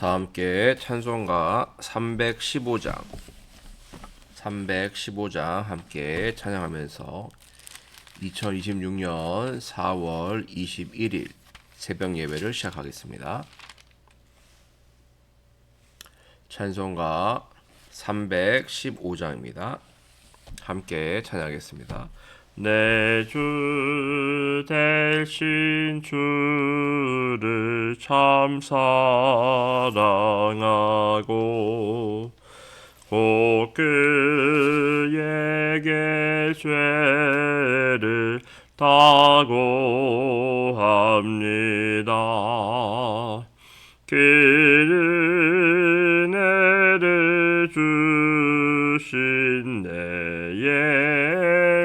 다 함께 찬송가 315장 함께 찬양하면서 2026년 4월 21일 새벽 예배를 시작하겠습니다. 찬송가 315장입니다. 함께 찬양하겠습니다. 내 주 대신 주를 참 사랑하고 곧 그에게 죄를 다고합니다. 그 은혜를 주신 내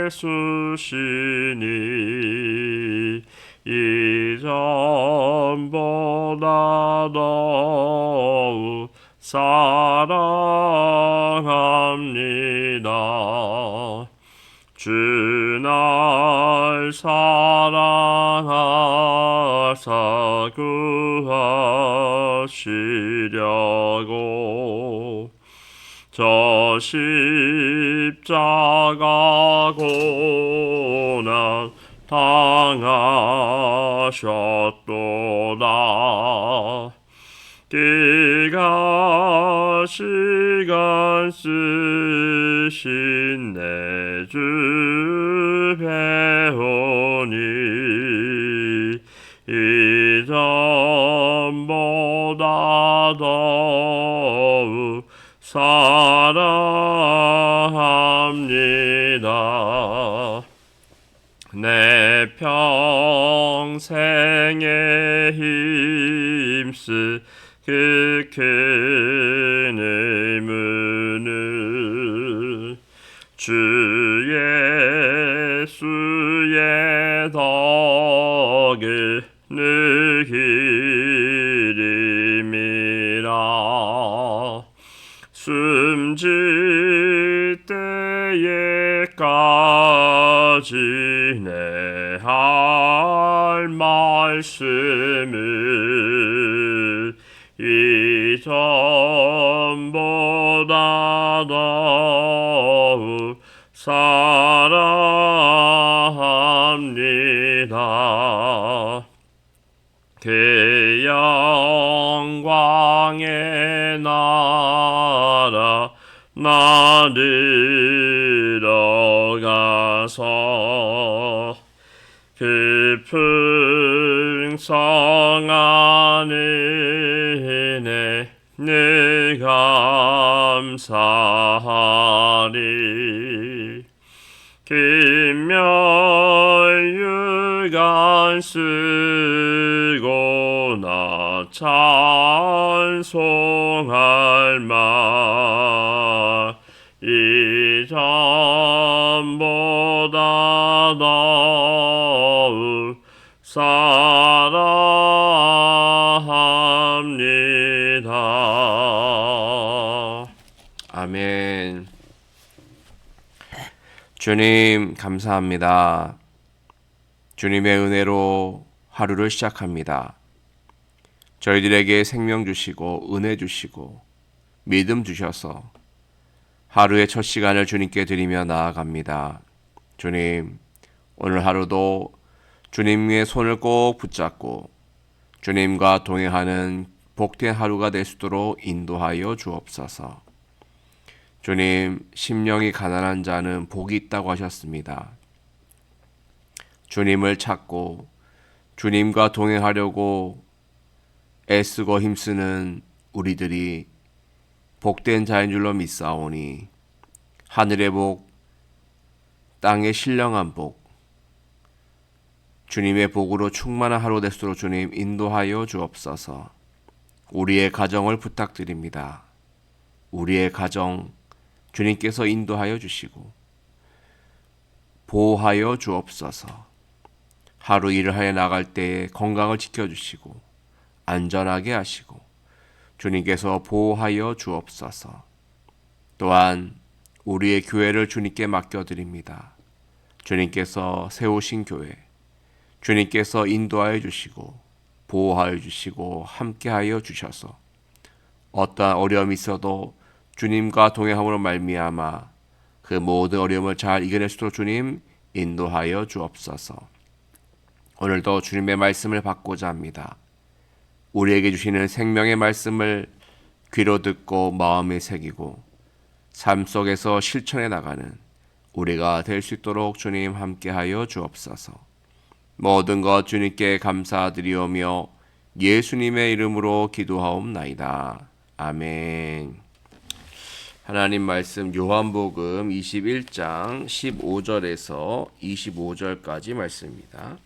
예수시니 이전보다 더욱 사랑합니다. 주 날 사랑하사 구하시려고 저 십자가 고난 당하셨도다. 그가 시간 쓰신 내 주 배우니 이전보다 더욱 사랑합니다. 내 평생에 힘쓰 그 큰 의무는 주 예수의 덕을 느끼림이라. 숨질 때에까지 내 할 말씀을 이전보다 더욱 사랑합니다. 그 영광의 나라 나 들어가서 그 풍성한 은혜 늘 감사하리. 김멸유관 쓰고 나 찬송할 만 이전보다 더욱 사랑합니다. 아멘. 주님 감사합니다. 주님의 은혜로 하루를 시작합니다. 저희들에게 생명 주시고 은혜 주시고 믿음 주셔서 하루의 첫 시간을 주님께 드리며 나아갑니다. 주님, 오늘 하루도 주님의 손을 꼭 붙잡고 주님과 동행하는 복된 하루가 될 수 있도록 인도하여 주옵소서. 주님, 심령이 가난한 자는 복이 있다고 하셨습니다. 주님을 찾고 주님과 동행하려고 애쓰고 힘쓰는 우리들이 복된 자인 줄로 믿사오니 하늘의 복, 땅의 신령한 복, 주님의 복으로 충만한 하루 될수록 주님 인도하여 주옵소서. 우리의 가정을 부탁드립니다. 우리의 가정 주님께서 인도하여 주시고 보호하여 주옵소서. 하루 일을 하여 나갈 때에 건강을 지켜주시고 안전하게 하시고 주님께서 보호하여 주옵소서. 또한 우리의 교회를 주님께 맡겨드립니다. 주님께서 세우신 교회, 주님께서 인도하여 주시고 보호하여 주시고 함께하여 주셔서 어떠한 어려움이 있어도 주님과 동행함으로 말미암아 그 모든 어려움을 잘 이겨낼 수 있도록 주님 인도하여 주옵소서. 오늘도 주님의 말씀을 받고자 합니다. 우리에게 주시는 생명의 말씀을 귀로 듣고 마음에 새기고 삶 속에서 실천해 나가는 우리가 될 수 있도록 주님 함께하여 주옵소서. 모든 것 주님께 감사드리오며 예수님의 이름으로 기도하옵나이다. 아멘. 하나님 말씀 요한복음 21장 15절에서 25절까지 말씀입니다.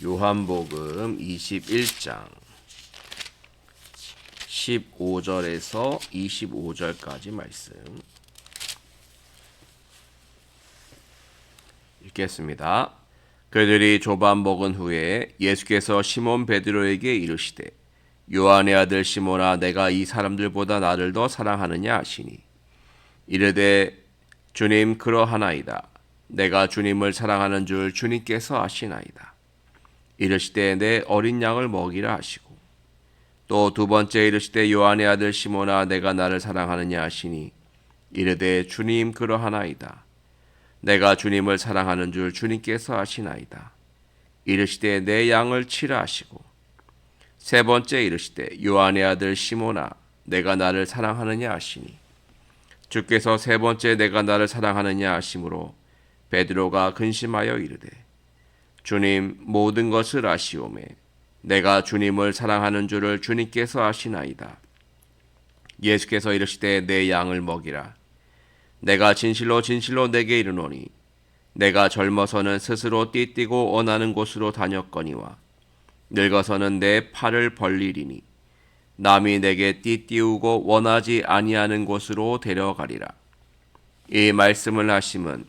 요한복음 21장 15절에서 25절까지 말씀 읽겠습니다. 그들이 조반 먹은 후에 예수께서 시몬 베드로에게 이르시되 요한의 아들 시몬아 내가 이 사람들보다 나를 더 사랑하느냐 하시니 이르되 주님 그러하나이다. 내가 주님을 사랑하는 줄 주님께서 아시나이다. 이르시되 내 어린 양을 먹이라 하시고 또 두 번째 이르시되 요한의 아들 시몬아 내가 나를 사랑하느냐 하시니 이르되 주님 그러하나이다. 내가 주님을 사랑하는 줄 주님께서 아시나이다. 이르시되 내 양을 치라 하시고 세 번째 이르시되 요한의 아들 시몬아 내가 나를 사랑하느냐 하시니 주께서 세 번째 내가 나를 사랑하느냐 하심으로 베드로가 근심하여 이르되 주님 모든 것을 아시오매 내가 주님을 사랑하는 줄을 주님께서 아시나이다. 예수께서 이르시되 내 양을 먹이라. 내가 진실로 진실로 내게 이르노니 내가 젊어서는 스스로 띠뛰고 원하는 곳으로 다녔거니와 늙어서는 내 팔을 벌리리니 남이 내게 띠띠우고 원하지 아니하는 곳으로 데려가리라. 이 말씀을 하심은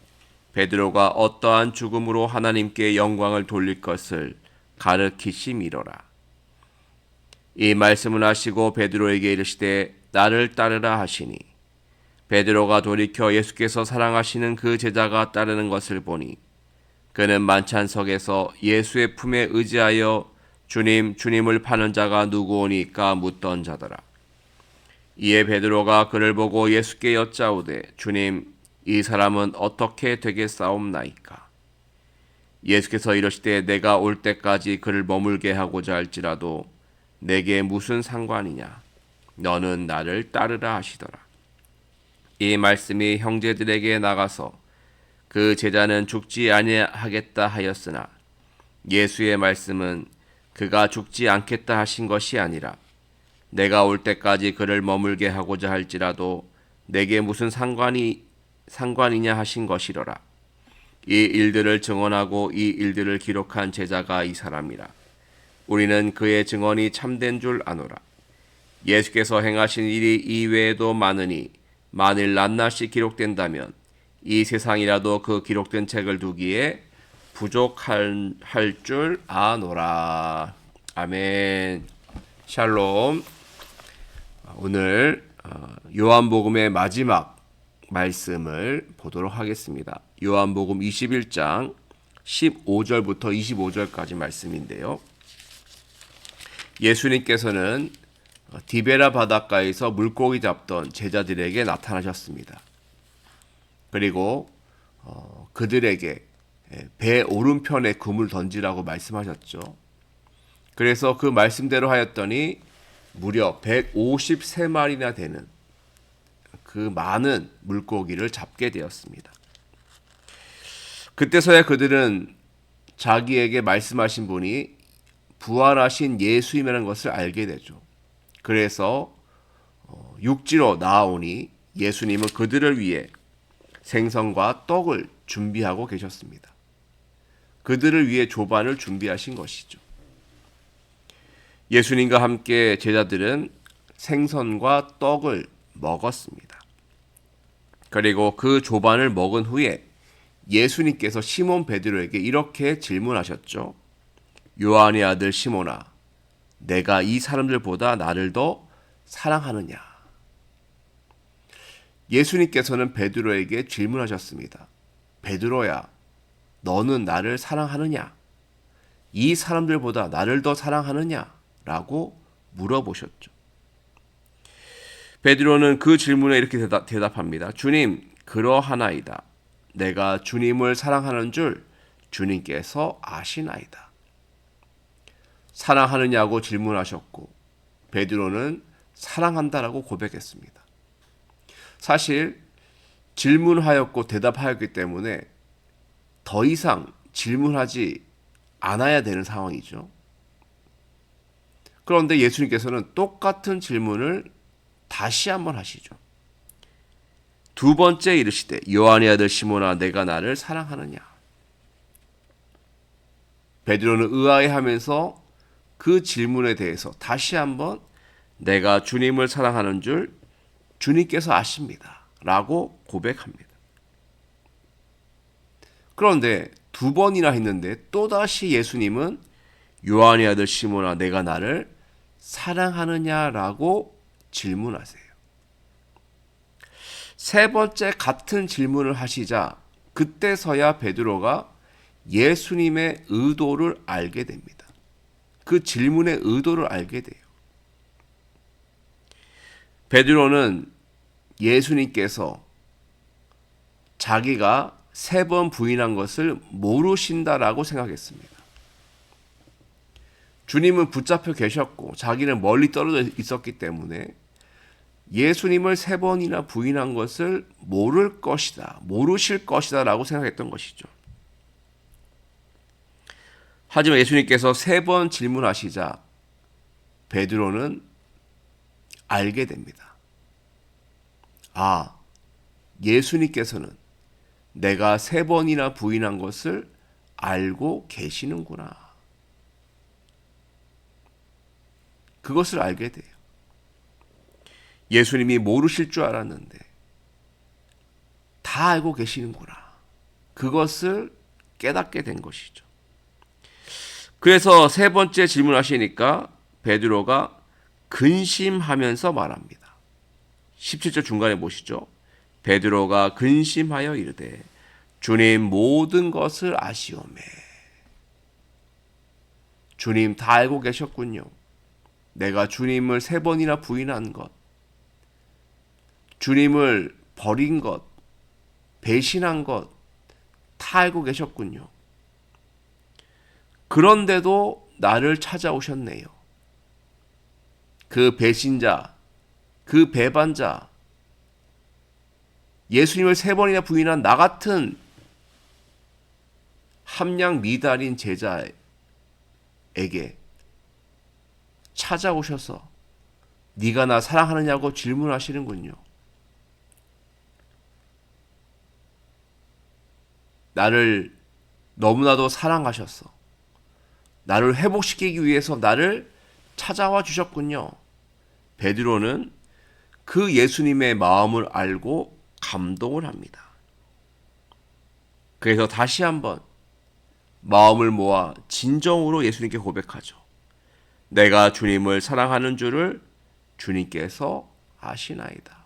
베드로가 어떠한 죽음으로 하나님께 영광을 돌릴 것을 가르치심이로라. 이 말씀을 하시고 베드로에게 이르시되 나를 따르라 하시니 베드로가 돌이켜 예수께서 사랑하시는 그 제자가 따르는 것을 보니 그는 만찬석에서 예수의 품에 의지하여 주님을 파는 자가 누구오니까 묻던 자더라. 이에 베드로가 그를 보고 예수께 여짜오되 주님 이 사람은 어떻게 되겠사옵나이까? 예수께서 이르시되 내가 올 때까지 그를 머물게 하고자 할지라도 내게 무슨 상관이냐? 너는 나를 따르라 하시더라. 이 말씀이 형제들에게 나가서 그 제자는 죽지 아니하겠다 하였으나 예수의 말씀은 그가 죽지 않겠다 하신 것이 아니라 내가 올 때까지 그를 머물게 하고자 할지라도 내게 무슨 상관이냐 하신 것이로라. 이 일들을 증언하고 이 일들을 기록한 제자가 이 사람이라. 우리는 그의 증언이 참된 줄 아노라. 예수께서 행하신 일이 이외에도 많으니 만일 낱낱이 기록된다면 이 세상이라도 그 기록된 책을 두기에 부족할 줄 아노라. 아멘. 샬롬. 오늘 요한복음의 마지막 말씀을 보도록 하겠습니다. 요한복음 21장 15절부터 25절까지 말씀인데요. 예수님께서는 디베라 바닷가에서 물고기 잡던 제자들에게 나타나셨습니다. 그리고 그들에게 배 오른편에 그물 던지라고 말씀하셨죠. 그래서 그 말씀대로 하였더니 무려 153마리나 되는 그 많은 물고기를 잡게 되었습니다. 그때서야 그들은 자기에게 말씀하신 분이 부활하신 예수님이라는 것을 알게 되죠. 그래서 육지로 나아오니 예수님은 그들을 위해 생선과 떡을 준비하고 계셨습니다. 그들을 위해 조반을 준비하신 것이죠. 예수님과 함께 제자들은 생선과 떡을 먹었습니다. 그리고 그 조반을 먹은 후에 예수님께서 시몬 베드로에게 이렇게 질문하셨죠. 요한의 아들 시몬아, 내가 이 사람들보다 나를 더 사랑하느냐? 예수님께서는 베드로에게 질문하셨습니다. 베드로야, 너는 나를 사랑하느냐? 이 사람들보다 나를 더 사랑하느냐? 라고 물어보셨죠. 베드로는 그 질문에 이렇게 대답합니다. 주님, 그러하나이다. 내가 주님을 사랑하는 줄 주님께서 아시나이다. 사랑하느냐고 질문하셨고 베드로는 사랑한다라고 고백했습니다. 사실 질문하였고 대답하였기 때문에 더 이상 질문하지 않아야 되는 상황이죠. 그런데 예수님께서는 똑같은 질문을 다시 한번 하시죠. 두 번째 이르시되 요한의 아들 시몬아 내가 나를 사랑하느냐. 베드로는 의아해하면서 그 질문에 대해서 다시 한번 내가 주님을 사랑하는 줄 주님께서 아십니다. 라고 고백합니다. 그런데 두 번이나 했는데 또다시 예수님은 요한의 아들 시몬아 내가 나를 사랑하느냐라고 질문하세요. 세 번째 같은 질문을 하시자 그때서야 베드로가 예수님의 의도를 알게 됩니다. 그 질문의 의도를 알게 돼요. 베드로는 예수님께서 자기가 세 번 부인한 것을 모르신다라고 생각했습니다. 주님은 붙잡혀 계셨고 자기는 멀리 떨어져 있었기 때문에 예수님을 세 번이나 부인한 것을 모르실 것이다 라고 생각했던 것이죠. 하지만 예수님께서 세 번 질문하시자 베드로는 알게 됩니다. 아, 예수님께서는 내가 세 번이나 부인한 것을 알고 계시는구나. 그것을 알게 돼요. 예수님이 모르실 줄 알았는데 다 알고 계시는구나. 그것을 깨닫게 된 것이죠. 그래서 세 번째 질문하시니까 베드로가 근심하면서 말합니다. 17절 중간에 보시죠. 베드로가 근심하여 이르되 주님 모든 것을 아시오매. 주님 다 알고 계셨군요. 내가 주님을 세 번이나 부인한 것, 주님을 버린 것, 배신한 것 다 알고 계셨군요. 그런데도 나를 찾아오셨네요. 그 배신자, 그 배반자, 예수님을 세 번이나 부인한 나 같은 함량 미달인 제자에게 찾아오셔서 네가 나 사랑하느냐고 질문하시는군요. 나를 너무나도 사랑하셨어. 나를 회복시키기 위해서 나를 찾아와 주셨군요. 베드로는 그 예수님의 마음을 알고 감동을 합니다. 그래서 다시 한번 마음을 모아 진정으로 예수님께 고백하죠. 내가 주님을 사랑하는 줄을 주님께서 아시나이다.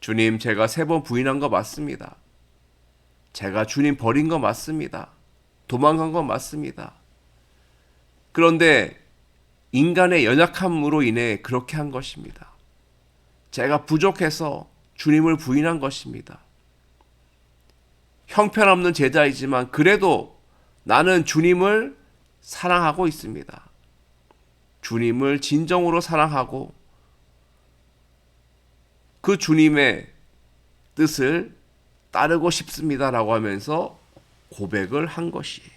주님, 제가 세 번 부인한 거 맞습니다. 제가 주님 버린 거 맞습니다. 도망간 거 맞습니다. 그런데 인간의 연약함으로 인해 그렇게 한 것입니다. 제가 부족해서 주님을 부인한 것입니다. 형편없는 제자이지만 그래도 나는 주님을 사랑하고 있습니다. 주님을 진정으로 사랑하고 그 주님의 뜻을 따르고 싶습니다라고 하면서 고백을 한 것이에요.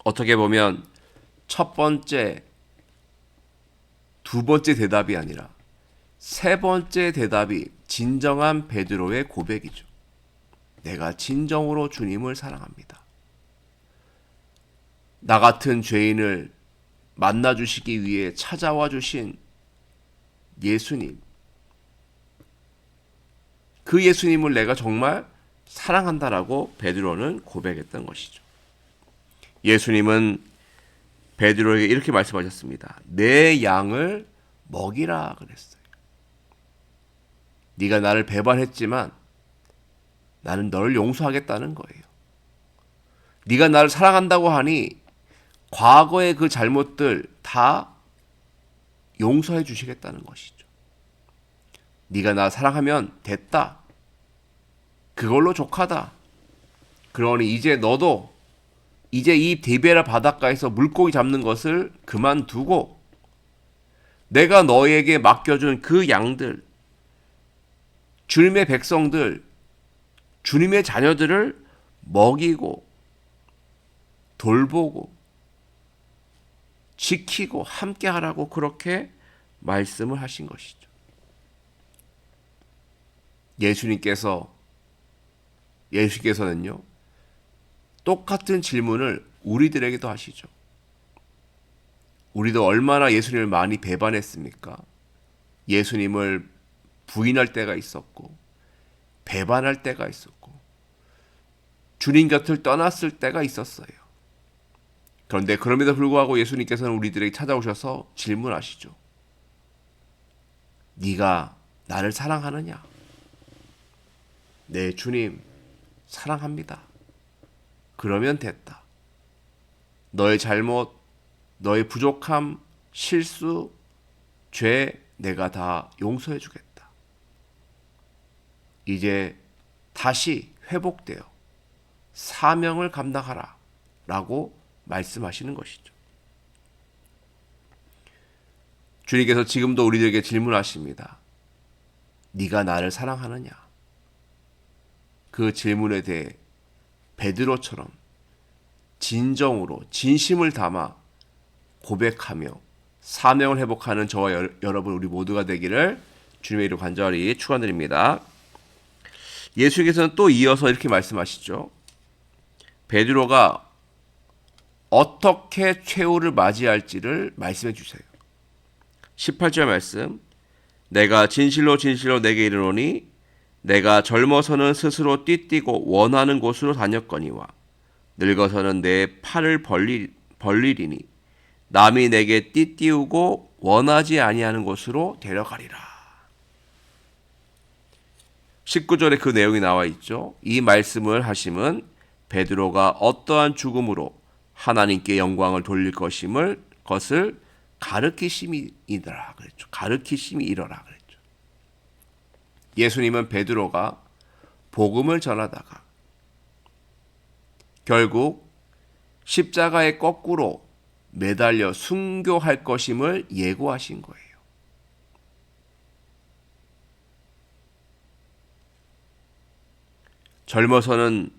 어떻게 보면 첫 번째, 두 번째 대답이 아니라 세 번째 대답이 진정한 베드로의 고백이죠. 내가 진정으로 주님을 사랑합니다. 나 같은 죄인을 만나주시기 위해 찾아와 주신 예수님. 그 예수님을 내가 정말 사랑한다라고 베드로는 고백했던 것이죠. 예수님은 베드로에게 이렇게 말씀하셨습니다. 내 양을 먹이라 그랬어요. 네가 나를 배반했지만 나는 너를 용서하겠다는 거예요. 네가 나를 사랑한다고 하니 과거의 그 잘못들 다 용서해 주시겠다는 것이죠. 네가 나 사랑하면 됐다. 그걸로 족하다. 그러니 이제 너도 이제 이 디베라 바닷가에서 물고기 잡는 것을 그만두고 내가 너에게 맡겨준 그 양들, 주님의 백성들, 주님의 자녀들을 먹이고 돌보고 지키고 함께 하라고 그렇게 말씀을 하신 것이죠. 예수님께서는요, 똑같은 질문을 우리들에게도 하시죠. 우리도 얼마나 예수님을 많이 배반했습니까? 예수님을 부인할 때가 있었고, 배반할 때가 있었고, 주님 곁을 떠났을 때가 있었어요. 그런데 그럼에도 불구하고 예수님께서는 우리들에게 찾아오셔서 질문하시죠. 네가 나를 사랑하느냐? 네, 주님, 사랑합니다. 그러면 됐다. 너의 잘못, 너의 부족함, 실수, 죄 내가 다 용서해 주겠다. 이제 다시 회복되어 사명을 감당하라 라고 말씀하시는 것이죠. 주님께서 지금도 우리들에게 질문하십니다. 네가 나를 사랑하느냐? 그 질문에 대해 베드로처럼 진정으로 진심을 담아 고백하며 사명을 회복하는 저와 여러분 우리 모두가 되기를 주님의 이름으로 간절히 축원드립니다. 예수님께서는 또 이어서 이렇게 말씀하시죠. 베드로가 어떻게 최후를 맞이할지를 말씀해 주세요. 18절 말씀. 내가 진실로 진실로 내게 이르노니 내가 젊어서는 스스로 띠띠고 원하는 곳으로 다녔거니와 늙어서는 내 팔을 벌리리니 남이 내게 띠띠우고 원하지 아니하는 곳으로 데려가리라. 19절에 그 내용이 나와 있죠. 이 말씀을 하심은 베드로가 어떠한 죽음으로 하나님께 영광을 돌릴 것을 가르치심이더라 그랬죠. 가르치심이 이러라 그랬죠. 예수님은 베드로가 복음을 전하다가 결국 십자가에 거꾸로 매달려 순교할 것임을 예고하신 거예요. 젊어서는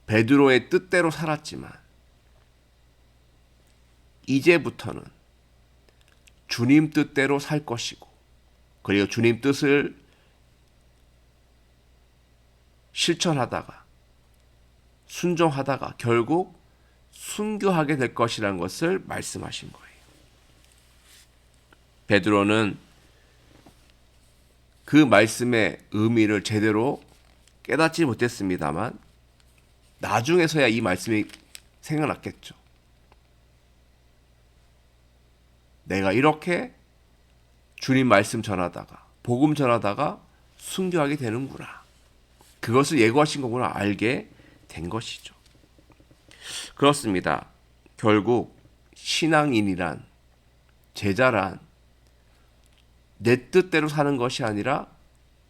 베드로의 뜻대로 살았지만 이제부터는 주님 뜻대로 살 것이고 그리고 주님 뜻을 실천하다가 순종하다가 결국 순교하게 될 것이라는 것을 말씀하신 거예요. 베드로는 그 말씀의 의미를 제대로 깨닫지 못했습니다만 나중에서야 이 말씀이 생각났겠죠. 내가 이렇게 주님 말씀 전하다가 복음 전하다가 순교하게 되는구나. 그것을 예고하신 거구나 알게 된 것이죠. 그렇습니다. 결국 신앙인이란 제자란 내 뜻대로 사는 것이 아니라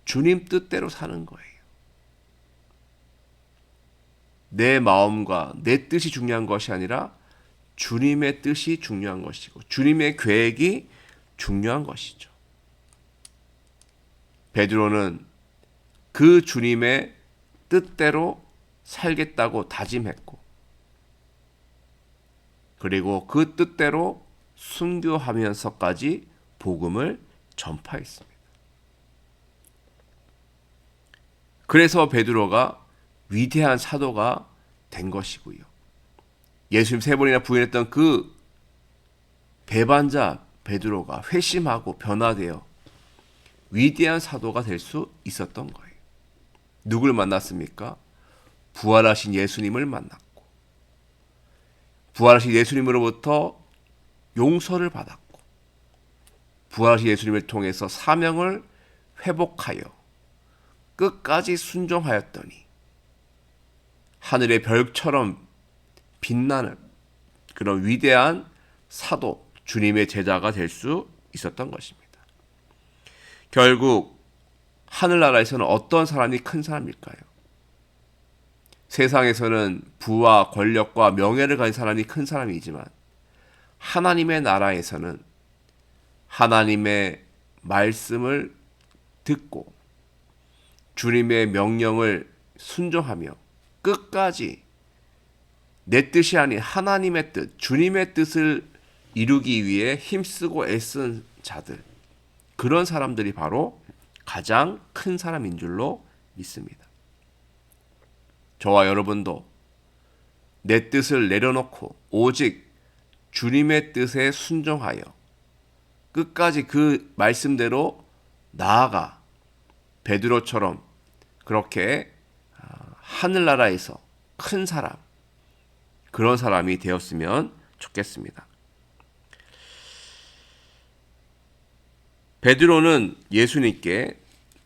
주님 뜻대로 사는 거예요. 내 마음과 내 뜻이 중요한 것이 아니라 주님의 뜻이 중요한 것이고 주님의 계획이 중요한 것이죠. 베드로는 그 주님의 뜻대로 살겠다고 다짐했고 그리고 그 뜻대로 순교하면서까지 복음을 전파했습니다. 그래서 베드로가 위대한 사도가 된 것이고요. 예수님 3번이나 부인했던 그 배반자 베드로가 회심하고 변화되어 위대한 사도가 될 수 있었던 거예요. 누굴 만났습니까? 부활하신 예수님을 만났고 부활하신 예수님으로부터 용서를 받았고 부활하신 예수님을 통해서 사명을 회복하여 끝까지 순종하였더니 하늘의 별처럼 빛나는 그런 위대한 사도, 주님의 제자가 될 수 있었던 것입니다. 결국 하늘나라에서는 어떤 사람이 큰 사람일까요? 세상에서는 부와 권력과 명예를 가진 사람이 큰 사람이지만 하나님의 나라에서는 하나님의 말씀을 듣고 주님의 명령을 순종하며 끝까지 내 뜻이 아닌 하나님의 뜻, 주님의 뜻을 이루기 위해 힘쓰고 애쓴 자들, 그런 사람들이 바로 가장 큰 사람인 줄로 믿습니다. 저와 여러분도 내 뜻을 내려놓고 오직 주님의 뜻에 순종하여 끝까지 그 말씀대로 나아가 베드로처럼 그렇게 하늘나라에서 큰 사람, 그런 사람이 되었으면 좋겠습니다. 베드로는 예수님께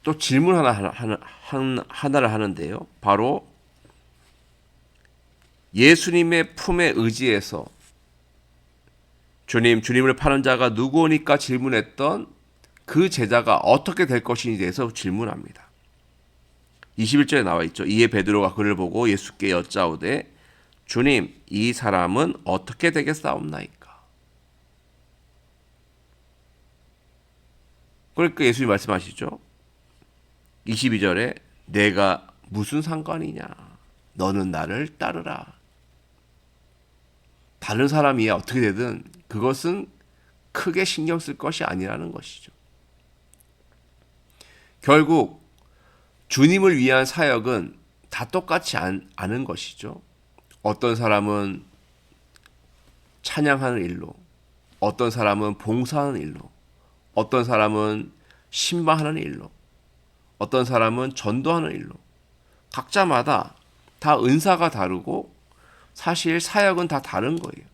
또 질문 하나를 하는데요. 바로 예수님의 품에 의지해서 주님을 파는 자가 누구오니까 질문했던 그 제자가 어떻게 될 것인지에 대해서 질문합니다. 21절에 나와 있죠. 이에 베드로가 그를 보고 예수께 여짜오되 주님, 이 사람은 어떻게 되겠사옵나이까? 그러니까 예수님이 말씀하시죠. 22절에 내가 무슨 상관이냐? 너는 나를 따르라. 다른 사람이야 어떻게 되든 그것은 크게 신경 쓸 것이 아니라는 것이죠. 결국 주님을 위한 사역은 다 똑같지 않은 것이죠. 어떤 사람은 찬양하는 일로, 어떤 사람은 봉사하는 일로, 어떤 사람은 신방하는 일로, 어떤 사람은 전도하는 일로, 각자마다 다 은사가 다르고 사실 사역은 다 다른 거예요.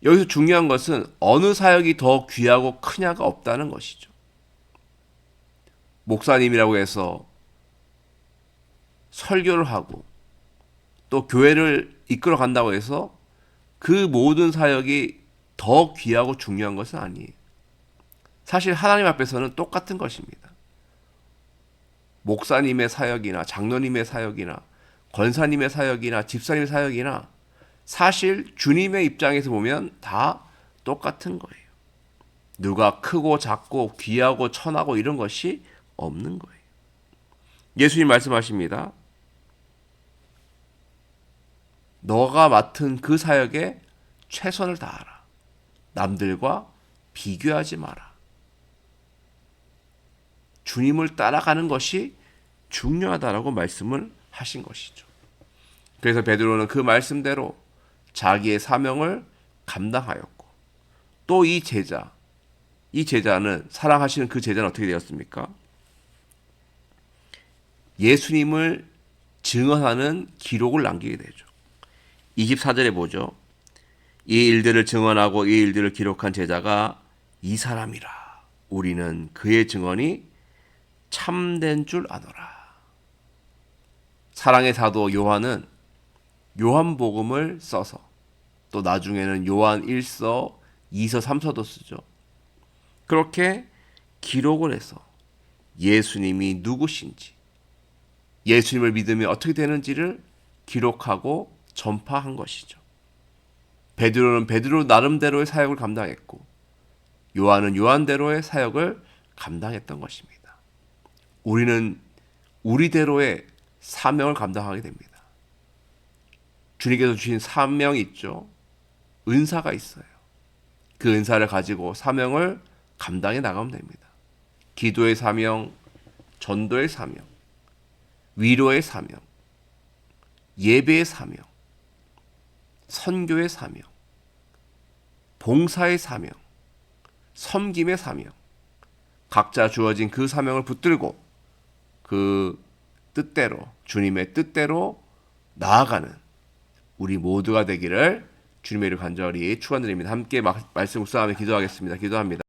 여기서 중요한 것은 어느 사역이 더 귀하고 크냐가 없다는 것이죠. 목사님이라고 해서 설교를 하고 또 교회를 이끌어 간다고 해서 그 모든 사역이 더 귀하고 중요한 것은 아니에요. 사실 하나님 앞에서는 똑같은 것입니다. 목사님의 사역이나 장로님의 사역이나 권사님의 사역이나 집사님의 사역이나 사실 주님의 입장에서 보면 다 똑같은 거예요. 누가 크고 작고 귀하고 천하고 이런 것이 없는 거예요. 예수님 말씀하십니다. 너가 맡은 그 사역에 최선을 다하라. 남들과 비교하지 마라. 주님을 따라가는 것이 중요하다라고 말씀을 하신 것이죠. 그래서 베드로는 그 말씀대로 자기의 사명을 감당하였고 또 이 제자는 사랑하시는 그 제자는 어떻게 되었습니까? 예수님을 증언하는 기록을 남기게 되죠. 24절에 보죠. 이 일들을 증언하고 이 일들을 기록한 제자가 이 사람이라. 우리는 그의 증언이 참된 줄 아노라. 사랑의 사도 요한은 요한복음을 써서 또 나중에는 요한 1서, 2서, 3서도 쓰죠. 그렇게 기록을 해서 예수님이 누구신지, 예수님을 믿으면 어떻게 되는지를 기록하고 전파한 것이죠. 베드로는 베드로 나름대로의 사역을 감당했고 요한은 요한대로의 사역을 감당했던 것입니다. 우리는 우리대로의 사명을 감당하게 됩니다. 주님께서 주신 사명이 있죠. 은사가 있어요. 그 은사를 가지고 사명을 감당해 나가면 됩니다. 기도의 사명, 전도의 사명, 위로의 사명, 예배의 사명, 선교의 사명, 봉사의 사명, 섬김의 사명, 각자 주어진 그 사명을 붙들고 그 뜻대로, 주님의 뜻대로 나아가는 우리 모두가 되기를 주님의 이름으로 간절히 축원드립니다. 함께 말씀 묵상하며 기도하겠습니다. 기도합니다.